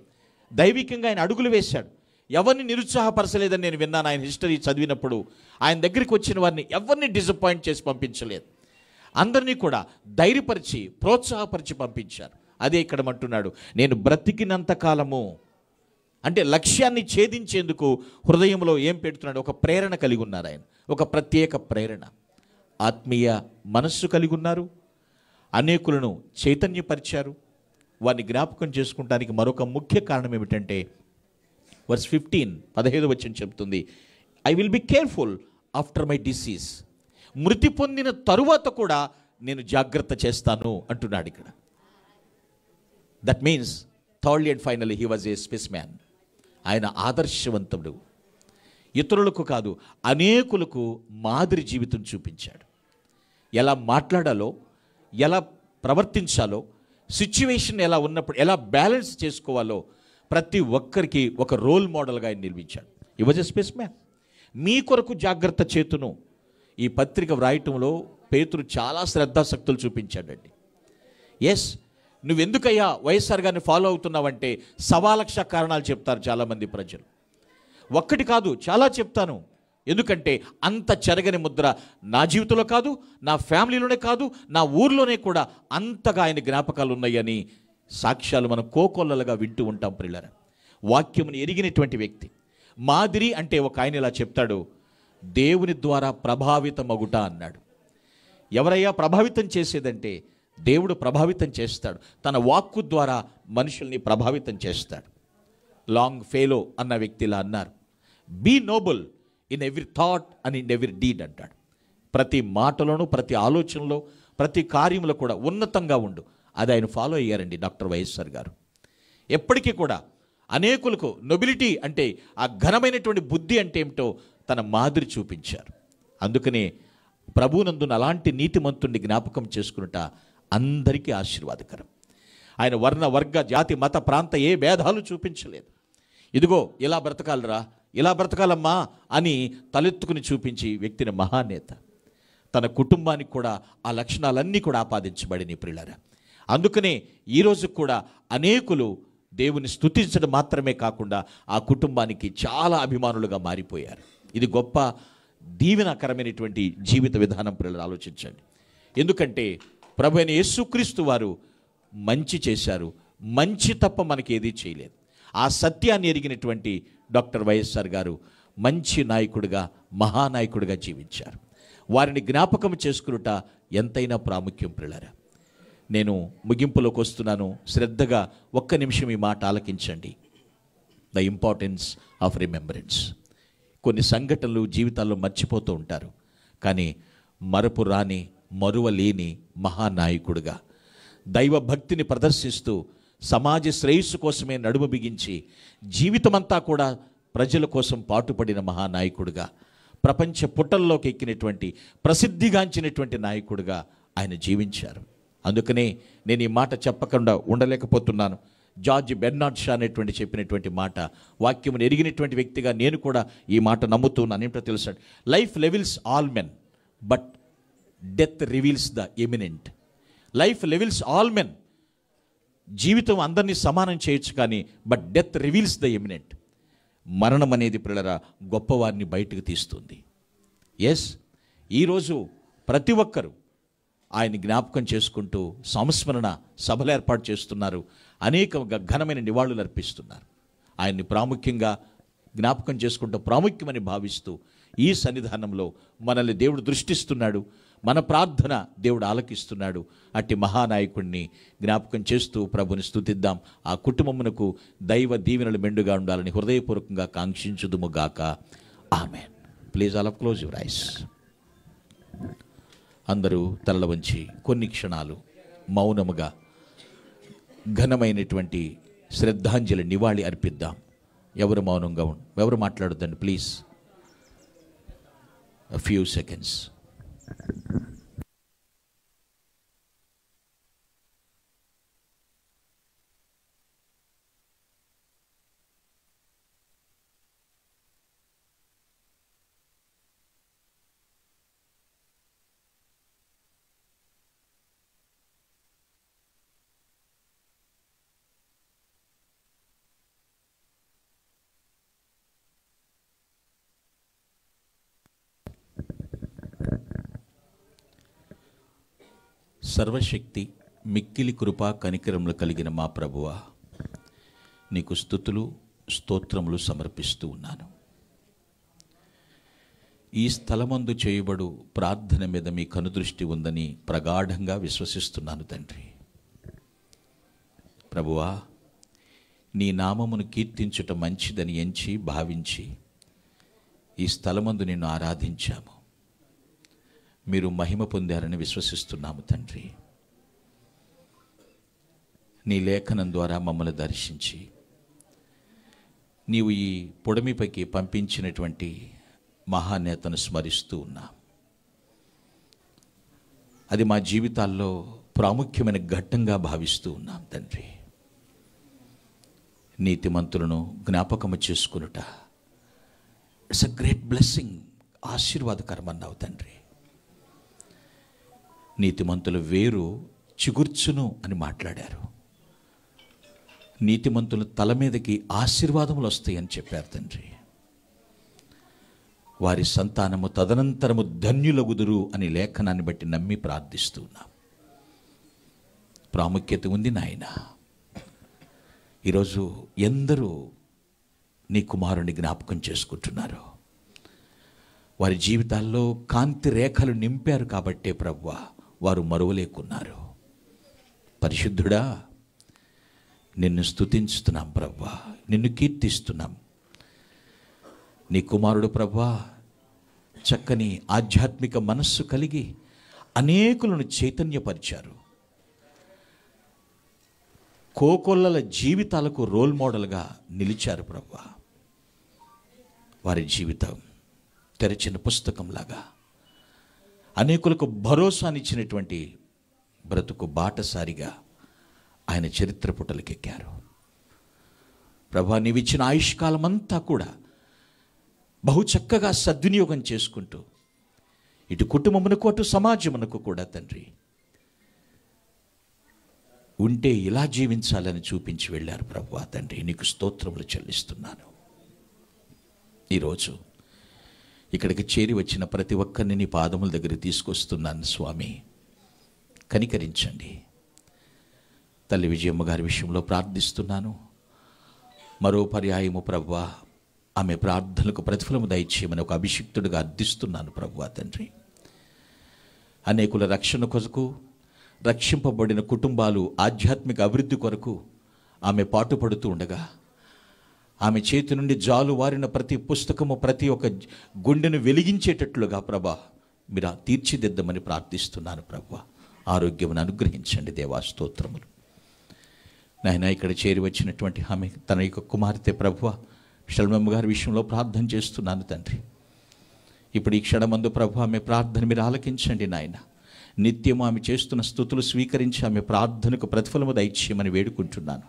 దైవికంగా ఆయన అడుగులు వేశాడు. ఎవరిని నిరుత్సాహపరచలేదని నేను విన్నాను. ఆయన హిస్టరీ చదివినప్పుడు ఆయన దగ్గరికి వచ్చిన వారిని ఎవరిని డిసప్పాయింట్ చేసి పంపించలేదు. అందరినీ కూడా ధైర్యపరిచి ప్రోత్సాహపరిచి పంపించారు. అదే ఇక్కడ అంటున్నాడు, నేను బ్రతికినంత కాలము అంటే లక్ష్యాన్ని ఛేదించేందుకు హృదయంలో ఏం పెడుతున్నాడు? ఒక ప్రేరణ కలిగి ఉన్నారు ఆయన, ఒక ప్రత్యేక ప్రేరణ. ఆత్మీయ మనస్సు కలిగి ఉన్నారు, అనేకులను చైతన్యపరిచారు. వారిని జ్ఞాపకం చేసుకుంటానికి మరొక ముఖ్య కారణం ఏమిటంటే వర్స్ 15వ వచనం చెప్తుంది, I will be careful after my disease. మృతి పొందిన తరువాత కూడా నేను జాగ్రత్త చేస్తాను అంటున్నాడు ఇక్కడ. That means thirdly and finally he was a spice man. ఆయన ఆదర్శవంతుడు. ఇతరులకు కాదు, అనేకులకు మాదిరి జీవితం చూపించాడు. ఎలా మాట్లాడాలో, ఎలా ప్రవర్తించాలో, సిచ్యువేషన్ ఎలా ఉన్నప్పుడు ఎలా బ్యాలెన్స్ చేసుకోవాలో ప్రతి ఒక్కరికి ఒక రోల్ మోడల్గా ఆయన నిలిపించాడు. He was a space man. మీ కొరకు జాగ్రత్త చేతును. ఈ పత్రిక వ్రాయటంలో పేతురు చాలా శ్రద్ధాశక్తులు చూపించాడండి. ఎస్, నువ్వెందుకయ్యా వైఎస్ఆర్ గారిని ఫాలో అవుతున్నావంటే 1,00,000 కారణాలు చెప్తారు చాలామంది ప్రజలు. ఒక్కటి కాదు, చాలా చెప్తాను. ఎందుకంటే అంత చెరగని ముద్ర నా జీవితంలో కాదు, నా ఫ్యామిలీలోనే కాదు, నా ఊర్లోనే కూడా అంతగా ఆయన జ్ఞాపకాలు ఉన్నాయని సాక్ష్యాలు మనం కోకొల్లలుగా వింటూ ఉంటాం ప్రియులారా. వాక్యమును ఎరిగినటువంటి వ్యక్తి. మాదిరి అంటే ఒక ఆయన ఇలా చెప్తాడు, దేవుని ద్వారా ప్రభావితమగుట అన్నాడు. ఎవరయ్యా ప్రభావితం చేసేదంటే దేవుడు ప్రభావితం చేస్తాడు. తన వాక్కు ద్వారా మనుషుల్ని ప్రభావితం చేస్తాడు. లాంగ్ ఫెలో అన్న వ్యక్తి ఇలా అన్నారు, be noble in every thought and in every deed అంటాడు. ప్రతి మాటలోనూ, ప్రతి ఆలోచనలో, ప్రతి కార్యంలో కూడా ఉన్నతంగా ఉండు. అది ఆయన ఫాలో అయ్యారండి డాక్టర్ వైఎస్ఆర్ గారు. ఎప్పటికీ కూడా అనేకులకు నొబిలిటీ అంటే ఆ ఘనమైనటువంటి బుద్ధి అంటే ఏమిటో తన మాదిరి చూపించారు. అందుకనే ప్రభువునందున అలాంటి నీతిమంతుణ్ణి జ్ఞాపకం చేసుకున్నట అందరికీ ఆశీర్వాదకరం. ఆయన వర్ణ, వర్గ, జాతి, మత, ప్రాంత ఏ భేదాలు చూపించలేదు. ఇదిగో ఇలా బ్రతకాలరా, ఇలా బ్రతకాలమ్మా అని తలెత్తుకుని చూపించి వ్యక్తిని మహానేత. తన కుటుంబానికి కూడా ఆ లక్షణాలన్నీ కూడా ఆపాదించబడినాయి ప్రియులారా. అందుకనే ఈరోజు కూడా అనేకులు దేవుని స్తుతించడం మాత్రమే కాకుండా ఆ కుటుంబానికి చాలా అభిమానులుగా మారిపోయారు. ఇది గొప్ప దీవెనకరమైనటువంటి జీవిత విధానం ప్రియులారా, ఆలోచించండి. ఎందుకంటే ప్రభు అయిన యేసుక్రీస్తు వారు మంచి చేశారు, మంచి తప్ప మనకి ఏదీ చేయలేదు. ఆ సత్యాన్ని ఎరిగినటువంటి డాక్టర్ వైఎస్ఆర్ గారు మంచి నాయకుడిగా, మహానాయకుడిగా జీవించారు. వారిని జ్ఞాపకం చేసుకునుట ఎంతైనా ప్రాముఖ్యం ప్రియులారా. నేను ముగింపులోకి వస్తున్నాను, శ్రద్ధగా ఒక్క నిమిషం ఈ మాట ఆలకించండి. The importance of remembrance. కొన్ని సంఘటనలు జీవితాల్లో మర్చిపోతూ ఉంటారు, కానీ మరపు రాని, మరువలేని మహానాయకుడిగా దైవ భక్తిని ప్రదర్శిస్తూ సమాజ శ్రేయస్సు కోసమే నడుము బిగించి జీవితమంతా కూడా ప్రజల కోసం పాటుపడిన మహానాయకుడిగా, ప్రపంచ పుటల్లోకి ఎక్కినటువంటి ప్రసిద్ధిగాంచినటువంటి నాయకుడిగా ఆయన జీవించారు. అందుకనే నేను ఈ మాట చెప్పకుండా ఉండలేకపోతున్నాను. జార్జ్ బెర్నార్డ్ షా అనేటువంటి చెప్పినటువంటి మాట, వాక్యమును ఎరిగినటువంటి వ్యక్తిగా నేను కూడా ఈ మాట నమ్ముతున్నాను. ఏమిటో తెలుసా, life levels all men but death reveals the eminent. Life levels all men. జీవితం అందరినీ సమానం చేయొచ్చు, కానీ but death reveals the eminent. మరణం అనేది పిల్లరా గొప్పవారిని బయటకు తీస్తుంది. ఎస్, ఈరోజు ప్రతి ఒక్కరూ ఆయన్ని జ్ఞాపకం చేసుకుంటూ సంస్మరణ సభలు ఏర్పాటు చేస్తున్నారు, అనేక ఘనమైన నివాళులు అర్పిస్తున్నారు. ఆయన్ని ప్రాముఖ్యంగా జ్ఞాపకం చేసుకుంటూ ప్రాముఖ్యమని భావిస్తూ ఈ సన్నిధానంలో మనల్ని దేవుడు దృష్టిస్తున్నాడు, మన ప్రార్థన దేవుడు ఆలకిస్తున్నాడు. అట్టి మహానాయకుడిని జ్ఞాపకం చేస్తూ ప్రభుని స్తుతిద్దాం. ఆ కుటుంబమునకు దైవ దీవెనలు మెండుగా ఉండాలని హృదయపూర్వకంగా కాంక్షించుదుముగాక. Amen. Please all of close your eyes. అందరూ తలల వంచి కొన్ని క్షణాలు మౌనముగా ఘనమైనటువంటి శ్రద్ధాంజలి నివాళి అర్పిద్దాం. ఎవరు మౌనంగా ఎవరు మాట్లాడొద్దండి ప్లీజ్. A few seconds. సర్వశక్తి మిక్కిలి కృపా కనికరములు కలిగిన మా ప్రభువా, నీకు స్తుతులు స్తోత్రములు సమర్పిస్తూ ఉన్నాను. ఈ స్థలమందు చేయబడు ప్రార్థన మీద మీ కనుదృష్టి ఉందని ప్రగాఢంగా విశ్వసిస్తున్నాను తండ్రి. ప్రభువా, నీ నామమును కీర్తించుట మంచిదని ఎంచి భావించి ఈ స్థలమందు నిన్ను ఆరాధించాము. మీరు మహిమ పొందారని విశ్వసిస్తున్నాము తండ్రి. నీ లేఖనం ద్వారా మమ్మల్ని దర్శించి నీవు ఈ పొడమిపైకి పంపించినటువంటి మహానేతను స్మరిస్తూ ఉన్నాం. అది మా జీవితాల్లో ప్రాముఖ్యమైన ఘట్టంగా భావిస్తూ ఉన్నాం తండ్రి. నీతిమంతులను జ్ఞాపకము చేసుకునుట ఇట్స్ అ గ్రేట్ బ్లెస్సింగ్. ఆశీర్వాదకరం అన్నావు తండ్రి. నీతిమంతుల వేరు చిగుర్చును అని మాట్లాడారు. నీతిమంతుల తల మీదకి ఆశీర్వాదములు వస్తాయని చెప్పారు తండ్రి. వారి సంతానము తదనంతరము ధన్యులగుదురు అని లేఖనాన్ని బట్టి నమ్మి ప్రార్థిస్తూ ఉన్నాం. ప్రాముఖ్యత ఉంది నాయన. ఈరోజు ఎందరూ నీ కుమారుని జ్ఞాపకం చేసుకుంటున్నారు. వారి జీవితాల్లో కాంతి రేఖలు నింపారు కాబట్టే ప్రభువా వారు మరువలేకున్నారు. పరిశుద్ధుడా, నిన్ను స్తుతించుతున్నాం ప్రభువా, నిన్ను కీర్తిస్తున్నాం. నీ కుమారుడు ప్రభువా చక్కని ఆధ్యాత్మిక మనస్సు కలిగి అనేకులను చైతన్యపరిచారు. కోకొల్లల జీవితాలకు రోల్ మోడల్గా నిలిచారు ప్రభువా. వారి జీవితం తెరచిన పుస్తకంలాగా అనేకులకు భరోసానిచ్చినటువంటి బ్రతుకు బాటసారిగా ఆయన చరిత్ర పుటలకెక్కారు. ప్రభువా, నీవిచ్చిన ఆయుష్కాలం అంతా కూడా బహు చక్కగా సద్వినియోగం చేసుకుంటూ ఇటు కుటుంబమునకు అటు సమాజమునకు కూడా తండ్రి ఉంటే ఇలా జీవించాలని చూపించి వెళ్ళారు ప్రభువా. తండ్రి నీకు స్తోత్రములు చెల్లిస్తున్నాను. ఈరోజు ఇక్కడికి చేరి వచ్చిన ప్రతి ఒక్కరిని నీ పాదముల దగ్గర తీసుకొస్తున్నాను స్వామి. కనికరించండి. తల్లి విజయమ్మ గారి విషయంలో ప్రార్థిస్తున్నాను. మరో పర్యాయము ప్రభువా ఆమె ప్రార్థనలకు ప్రతిఫలము దయచేయమని ఒక అభిషిక్తుడిగా అర్థిస్తున్నాను ప్రభువా తండ్రి. అనేకుల రక్షణ కొరకు, రక్షింపబడిన కుటుంబాలు ఆధ్యాత్మిక అభివృద్ధి కొరకు ఆమె పాటుపడుతూ ఉండగా ఆమె చేతి నుండి జాలు వారిన ప్రతి పుస్తకము ప్రతి ఒక్క గుండెను వెలిగించేటట్లుగా ప్రభా మీరు తీర్చిదిద్దమని ప్రార్థిస్తున్నాను ప్రభువా. ఆరోగ్యమును అనుగ్రహించండి దేవా. స్తోత్రములు నాయన. ఇక్కడ చేరి వచ్చినటువంటి ఆమె తన యొక్క కుమార్తె ప్రభువా షల్మమ్మ గారి విషయంలో ప్రార్థన చేస్తున్నాను తండ్రి. ఇప్పుడు ఈ క్షణమందు ప్రభు ఆమె ప్రార్థన మీరు ఆలకించండి నాయన. నిత్యం ఆమె చేస్తున్న స్తుతులు స్వీకరించి ఆమె ప్రార్థనకు ప్రతిఫలము దయచేయమని వేడుకుంటున్నాను.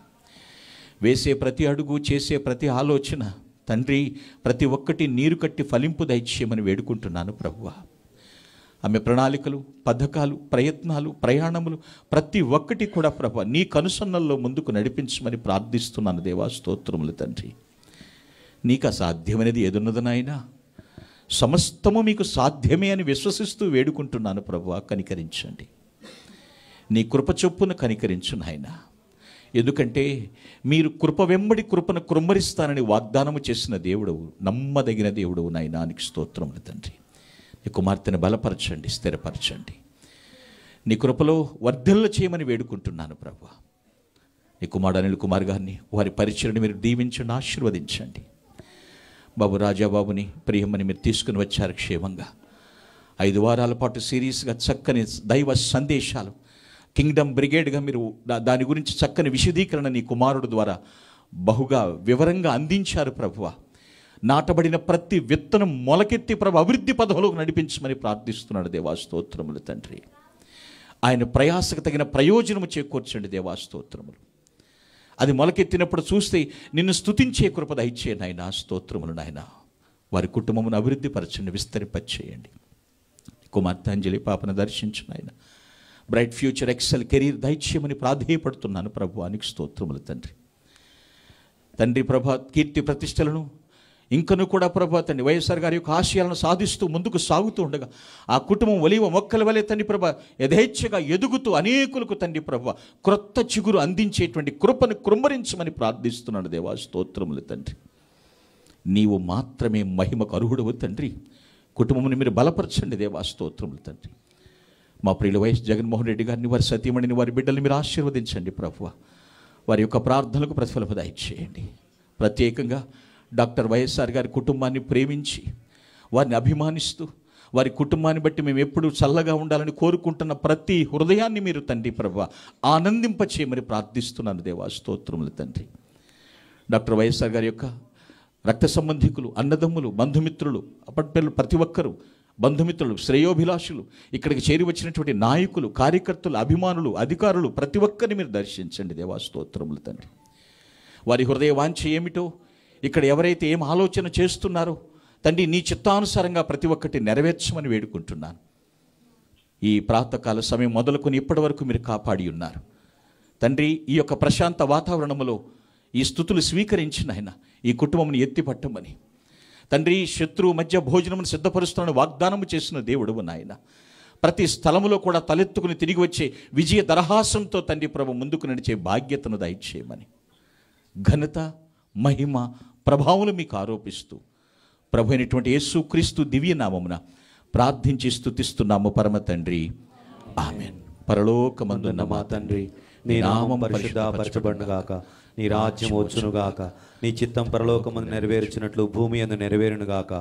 వేసే ప్రతి అడుగు, చేసే ప్రతి ఆలోచన తండ్రి ప్రతి ఒక్కటి నీరు కట్టి ఫలింపు దయచేయమని వేడుకుంటున్నాను ప్రభువా. ఆమె ప్రణాళికలు, పథకాలు, ప్రయత్నాలు, ప్రయాణములు ప్రతి ఒక్కటి కూడా ప్రభువా నీ కనుసన్నల్లో ముందుకు నడిపించమని ప్రార్థిస్తున్నాను దేవా. స్తోత్రములు తండ్రి. నీకు అసాధ్యమైనది ఏదున్నది నాయనా? సమస్తము మీకు సాధ్యమే అని విశ్వసిస్తూ వేడుకుంటున్నాను ప్రభువా. కనికరించండి. నీ కృప చొప్పున కనికరించు నాయనా. ఎందుకంటే మీరు కృప వెంబడి కృపను కృమ్మరిస్తానని వాగ్దానము చేసిన దేవుడవు, నమ్మదగిన దేవుడవు నాయనా. నీకు స్తోత్రములు తండ్రి. నీ కుమార్తెను బలపరచండి, స్థిరపరచండి. నీ కృపలో వర్ధిల్ల చేయమని వేడుకుంటున్నాను ప్రభువా. నీ కుమారుడు అనిల్ కుమార్ గారిని, వారి పరిచయని మీరు దీవించండి, ఆశీర్వదించండి. బాబు రాజాబాబుని ప్రియమని మీరు తీసుకుని వచ్చారు క్షేమంగా. 5 వారాల పాటు సిరీస్గా చక్కని దైవ సందేశాలు, కింగ్డమ్ బ్రిగేడ్గా మీరు దాని గురించి చక్కని విశదీకరణ నీ కుమారుడు ద్వారా బహుగా వివరంగా అందించారు ప్రభువా. నాటబడిన ప్రతి విత్తనం మొలకెత్తి ప్రభు అభివృద్ధి పదవులకు నడిపించమని ప్రార్థిస్తున్నాడు దేవా. స్తోత్రములు తండ్రి. ఆయన ప్రయాసకు తగిన ప్రయోజనము చేకూర్చండి దేవా. స్తోత్రములు. అది మొలకెత్తినప్పుడు చూస్తే నిన్ను స్తుతించే కృప దయచే నాయనా. స్తోత్రములు నాయనా. వారి కుటుంబమును అభివృద్ధి పరచండి, విస్తరింపచేయండి. కుమార్తె అంజలి పాపను దర్శించు నాయన. బ్రైట్ ఫ్యూచర్, ఎక్సెల్ కెరీర్ దయచేయమని ప్రాధేయపడుతున్నాను ప్రభువానికి స్తోత్రములు తండ్రి. తండ్రి ప్రభా కీర్తి ప్రతిష్టలను ఇంకను కూడా ప్రభా తండ్రి వైఎస్ఆర్ గారి యొక్క ఆశయాలను సాధిస్తూ ముందుకు సాగుతూ ఉండగా ఆ కుటుంబం ఒలివ మొక్కల వలె తండ్రి ప్రభా యథేచ్ఛగా ఎదుగుతూ అనేకులకు తండ్రి ప్రభా క్రొత్త చిగురు అందించేటువంటి కృపను కృమ్మరించమని ప్రార్థిస్తున్నాడు దేవా. స్తోత్రములు తండ్రి. నీవు మాత్రమే మహిమకు అర్హుడవు తండ్రి. కుటుంబముని మీరు బలపరచండి దేవా. స్తోత్రములు తండ్రి. మా ప్రియుల వైఎస్ జగన్మోహన్ రెడ్డి గారిని, వారి సతీమణిని, వారి బిడ్డల్ని మీరు ఆశీర్వదించండి ప్రభువా. వారి యొక్క ప్రార్థనలకు ప్రతిఫలము దయచేయండి. ప్రత్యేకంగా డాక్టర్ వైఎస్ఆర్ గారి కుటుంబాన్ని ప్రేమించి వారిని అభిమానిస్తూ వారి కుటుంబాన్ని బట్టి మేము ఎప్పుడు చల్లగా ఉండాలని కోరుకుంటున్న ప్రతి హృదయాన్ని మీరు తండ్రి ప్రభువా ఆనందింపచేయమని ప్రార్థిస్తున్నాను దేవా. స్తోత్రములు తండ్రి. డాక్టర్ వైఎస్ఆర్ గారి యొక్క రక్త సంబంధికులు, అన్నదమ్ములు, బంధుమిత్రులు, అప్పటిపిల్లలు ప్రతి ఒక్కరూ బంధుమిత్రులు, శ్రేయోభిలాషులు, ఇక్కడికి చేరి వచ్చినటువంటి నాయకులు, కార్యకర్తలు, అభిమానులు, అధికారులు ప్రతి ఒక్కరిని మీరు దర్శించండి దేవా. స్తోత్రములు తండ్రి. వారి హృదయ వాంఛ ఏమిటో, ఇక్కడ ఎవరైతే ఏం ఆలోచన చేస్తున్నారో తండ్రి నీ చిత్తానుసారంగా ప్రతి ఒక్కటి నెరవేర్చమని వేడుకుంటున్నాను. ఈ ప్రాతకాల సమయం మొదలుకొని ఇప్పటి వరకు మీరు కాపాడి ఉన్నారు తండ్రి. ఈ యొక్క ప్రశాంత వాతావరణంలో ఈ స్తుతులు స్వీకరించి నాయన ఈ కుటుంబం ఎత్తి పట్టమని తండ్రి, శత్రువు మధ్య భోజనమును సిద్ధపరుస్తున్న వాగ్దానము చేసిన దేవుడు నాయన, ప్రతి స్థలములో కూడా తలెత్తుకుని తిరిగి వచ్చే విజయ దరహాసంతో తండ్రి ప్రభు ముందుకు నడిచే బాధ్యతను దయచేయమని ఘనత, మహిమ, ప్రభావములు మీకు ఆరోపిస్తూ ప్రభు అయినటువంటి యేసుక్రీస్తు దివ్యనామమున ప్రార్థించి స్తుతిస్తున్నాము పరమ తండ్రి, ఆమేన్. పరలోకమందున్న మా తండ్రి, నీ నామం పరిశుద్ధపరచబడునుగాక, నీ రాజ్యం వచ్చునుగాక, నీ చిత్తం పరలోకమందు నెరవేర్చినట్లు భూమి యందు నెరవేరునుగాక.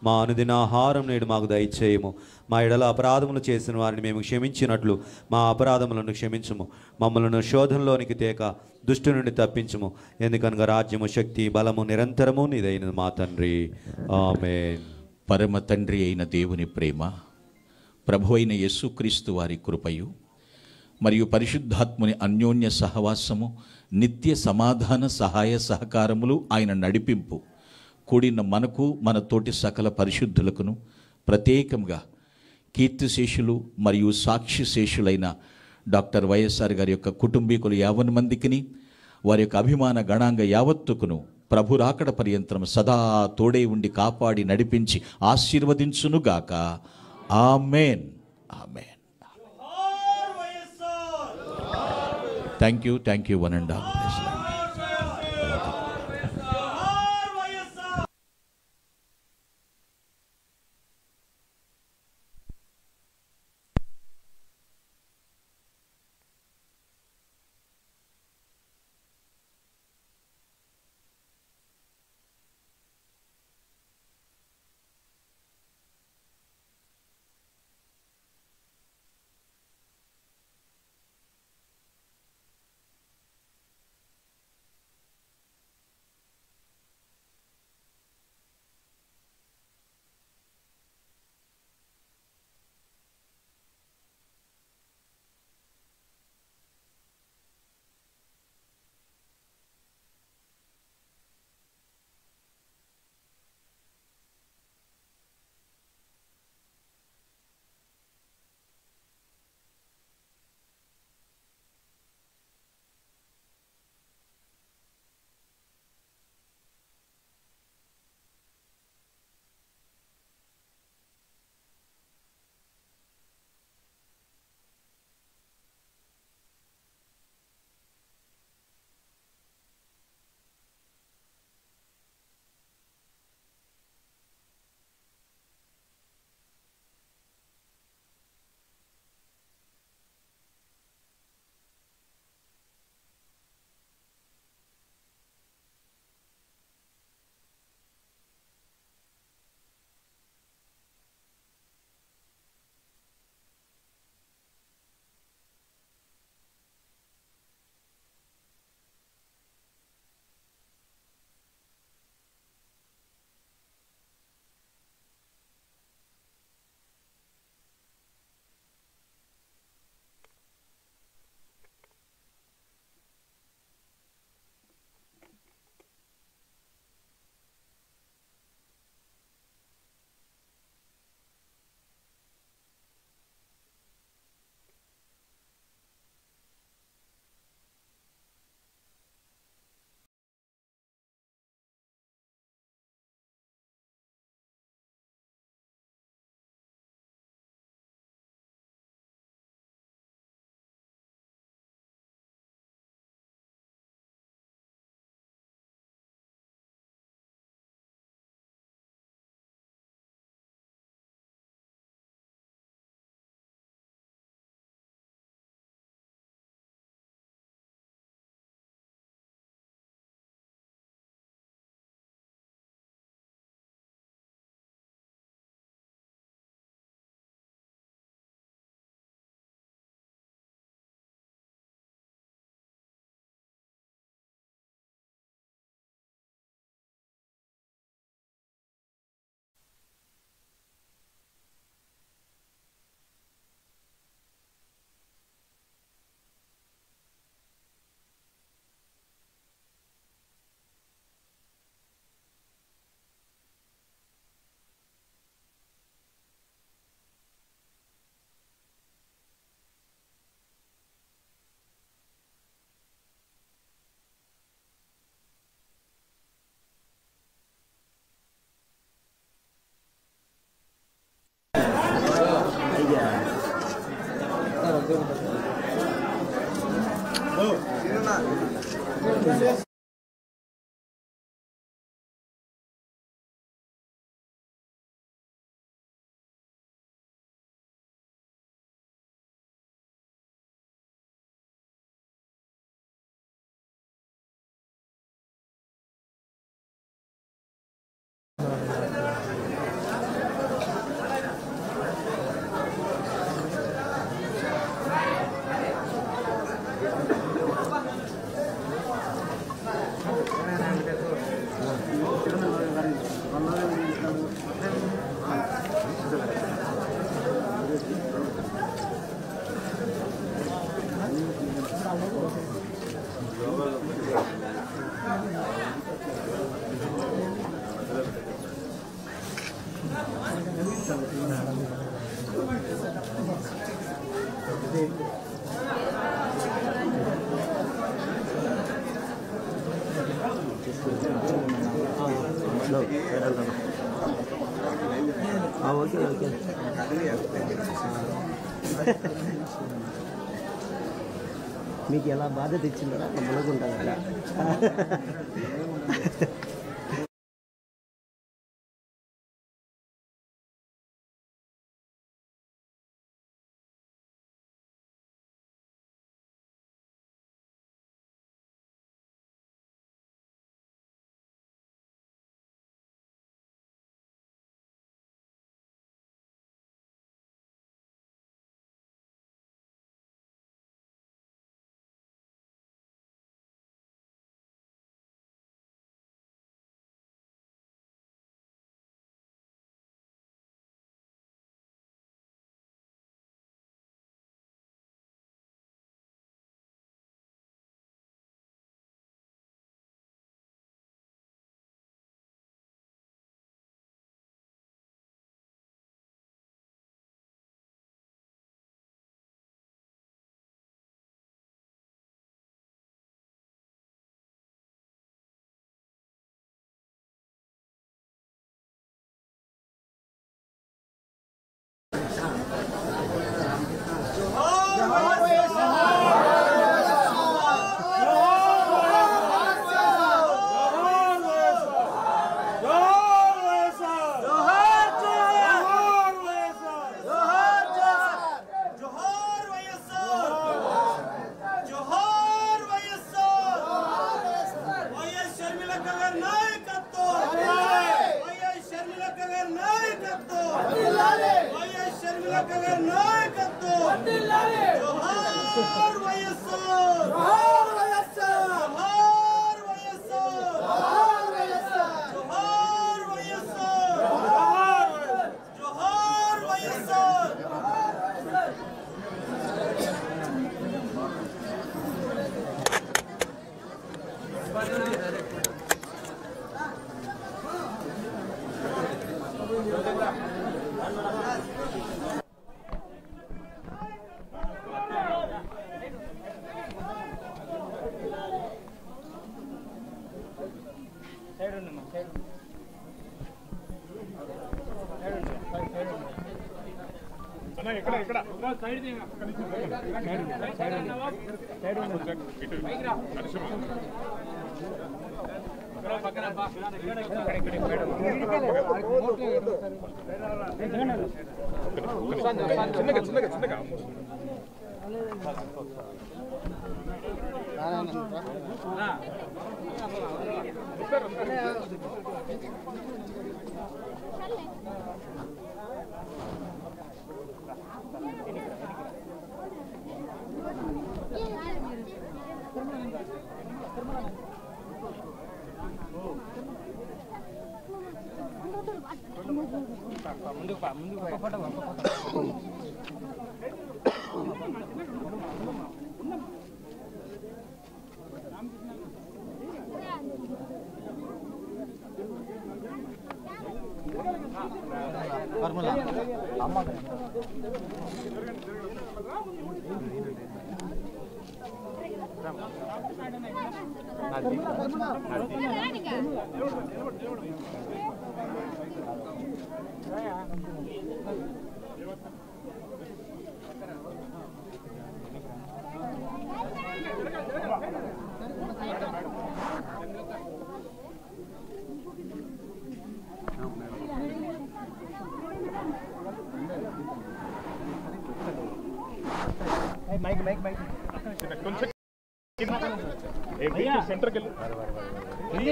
మా అనుదిన ఆహారం నేడు మాకు దయచేయము. మా ఎడల అపరాధములు చేసిన వారిని మేము క్షమించినట్లు మా అపరాధములను క్షమించుము. మమ్మలను శోధనలోనికి తేక దుష్టు నుండి తప్పించుము. ఎందుకనగా రాజ్యము, శక్తి, బలము నిరంతరము నీదైనది మా తండ్రి, ఆమేన్. పరమ తండ్రి అయిన దేవుని ప్రేమ, ప్రభు అయిన యేసుక్రీస్తు వారి కృపయు మరియు పరిశుద్ధాత్ముని అన్యోన్య సహవాసము, నిత్య సమాధాన సహాయ సహకారములు, ఆయన నడిపింపు కూడిన మనకు, మన తోటి సకల పరిశుద్ధులకును, ప్రత్యేకంగా కీర్తిశేషులు మరియు సాక్షిశేషులైన డాక్టర్ వైఎస్ఆర్ గారి యొక్క కుటుంబీకులు 50 మందికిని, వారి యొక్క అభిమాన గణాంగ యావత్తుకును ప్రభు రాకడ పర్యంతరం సదా తోడే ఉండి కాపాడి నడిపించి ఆశీర్వదించునుగాక. Amen, amen. Thank you one and all. Okay okay మీకు ఎలా బాధ్యత ఇచ్చిందో అట్లా మనకుంటుంది అట్లా.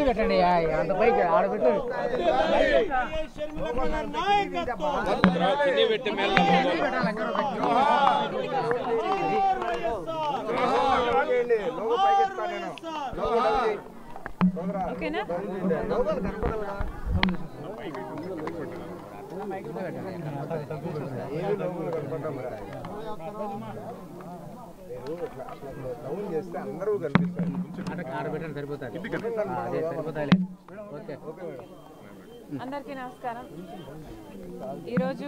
పెట్టండి అంత పైకి ఆడబెట్టు ఓకేనా డౌన్ చేస్తే అందరూ కనిపిస్తారు. ఆడబెట్టండి సరిపోతాయి. అదే సరిపోతాయిలే. Okay okay madam. అందరికీ నమస్కారం. ఈరోజు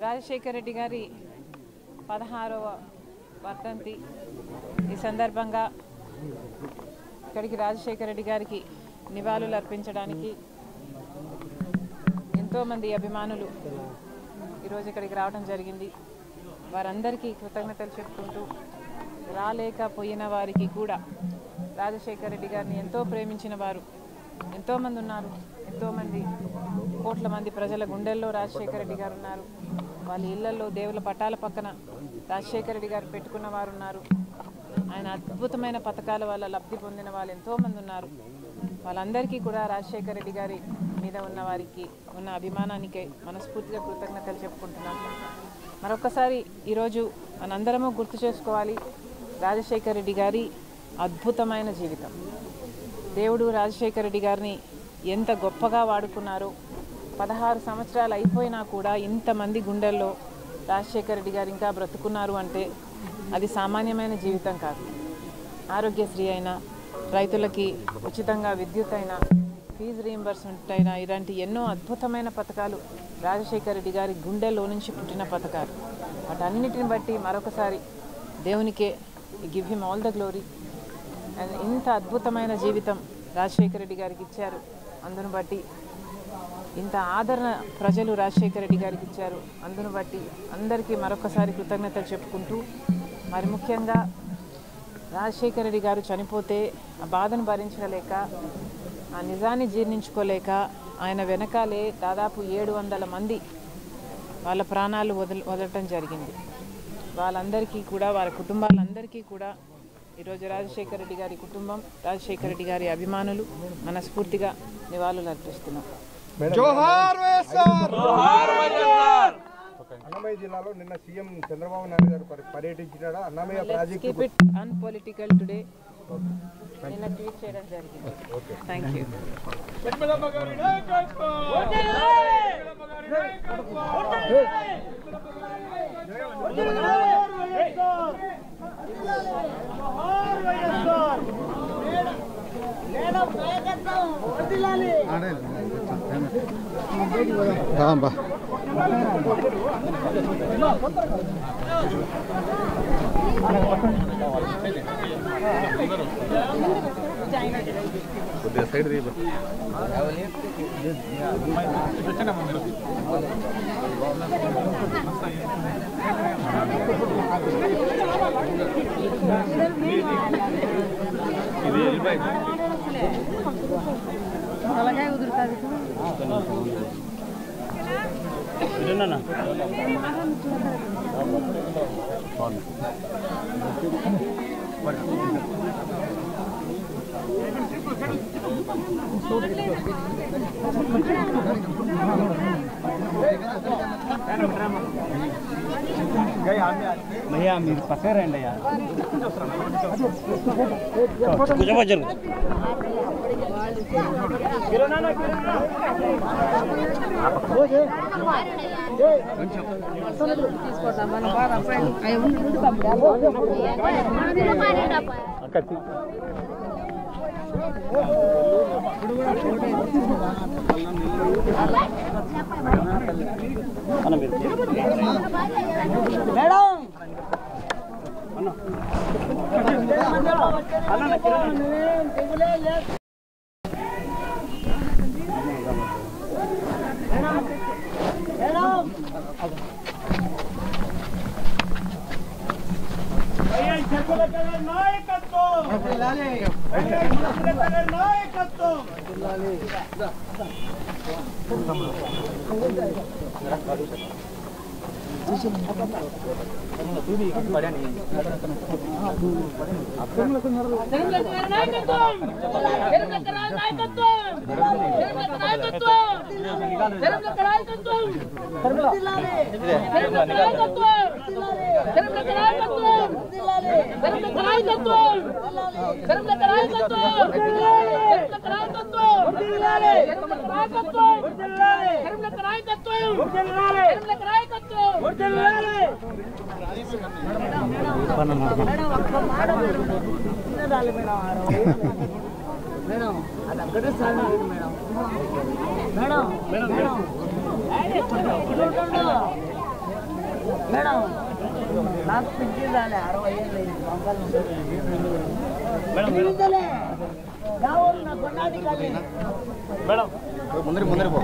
రాజశేఖర రెడ్డి గారి 16వ వర్ధంతి. ఈ సందర్భంగా ఇక్కడికి రాజశేఖర రెడ్డి గారికి నివాళులు అర్పించడానికి ఎంతోమంది అభిమానులు ఈరోజు ఇక్కడికి రావడం జరిగింది. వారందరికీ కృతజ్ఞతలు చెప్పుకుంటూ, రాలేకపోయిన వారికి కూడా రాజశేఖర రెడ్డి గారిని ఎంతో ప్రేమించిన వారు ఎంతోమంది ఉన్నారు. ఎంతోమంది కోట్ల మంది ప్రజల గుండెల్లో రాజశేఖర రెడ్డి గారు ఉన్నారు. వాళ్ళ ఇళ్లలో దేవుల పటాల పక్కన రాజశేఖర రెడ్డి గారు పెట్టుకున్న వారు ఉన్నారు. ఆయన అద్భుతమైన పథకాల వల్ల లబ్ధి పొందిన వాళ్ళు ఎంతోమంది ఉన్నారు. వాళ్ళందరికీ కూడా రాజశేఖర రెడ్డి గారి మీద ఉన్న వారికి ఉన్న అభిమానానికే మనస్ఫూర్తిగా కృతజ్ఞతలు చెప్పుకుంటున్నాం. మరొకసారి ఈరోజు మనందరము గుర్తు చేసుకోవాలి, రాజశేఖర రెడ్డి గారి అద్భుతమైన జీవితం. దేవుడు రాజశేఖర రెడ్డి గారిని ఎంత గొప్పగా వాడుకున్నారో. 16 సంవత్సరాలు అయిపోయినా కూడా ఇంతమంది గుండెల్లో రాజశేఖర రెడ్డి గారు ఇంకా బ్రతుకున్నారు అంటే అది సామాన్యమైన జీవితం కాదు. ఆరోగ్యశ్రీ అయినా, రైతులకి ఉచితంగా విద్యుత్ అయినా, ఫీజు రీయింబర్స్మెంట్ అయినా, ఇలాంటి ఎన్నో అద్భుతమైన పథకాలు రాజశేఖర రెడ్డి గారి గుండెల్లో నుంచి పుట్టిన పథకాలు. వాటన్నిటిని బట్టి మరొకసారి దేవునికే give him all the glory. And ఇంత అద్భుతమైన జీవితం రాజశేఖర రెడ్డి గారికి ఇచ్చారు. అందును బట్టి ఇంత ఆదరణ ప్రజలు రాజశేఖర రెడ్డి గారికి ఇచ్చారు. అందును బట్టి అందరికీ మరొకసారి కృతజ్ఞతలు చెప్పుకుంటూ, మరి ముఖ్యంగా రాజశేఖర రెడ్డి గారు చనిపోతే ఆ బాధను భరించలేక, ఆ నిజాన్ని జీర్ణించుకోలేక ఆయన వెనకాలే దాదాపు 700 మంది వాళ్ళ ప్రాణాలు వదలటం జరిగింది. వాళ్ళందరికీ కూడా, వారి కుటుంబాలందరికీ కూడా ఈరోజు రాజశేఖర రెడ్డి గారి కుటుంబం, రాజశేఖర రెడ్డి గారి అభిమానులు మనస్ఫూర్తిగా నివాళులు అర్పిస్తున్నాం. అన్నమయ్య జిల్లాలో నిన్న సీఎం చంద్రబాబు నాయుడు గారు పర్యటించినాడు. అన్నమయ్య ప్రాజెక్టు అన్పొలిటికల్ టుడే నిన్న ట్వీట్ చేయడం జరిగింది. Thank you. అలాగే కుదురుతుంది. भैया మీరు పక్కన రండి అయ్యా. మేడం అది అక్కడే sir madam madam madam madam madam నాకు పింఛన్ రాలే 60 ఏళ్ళు మేడం మేడం ముందరి పో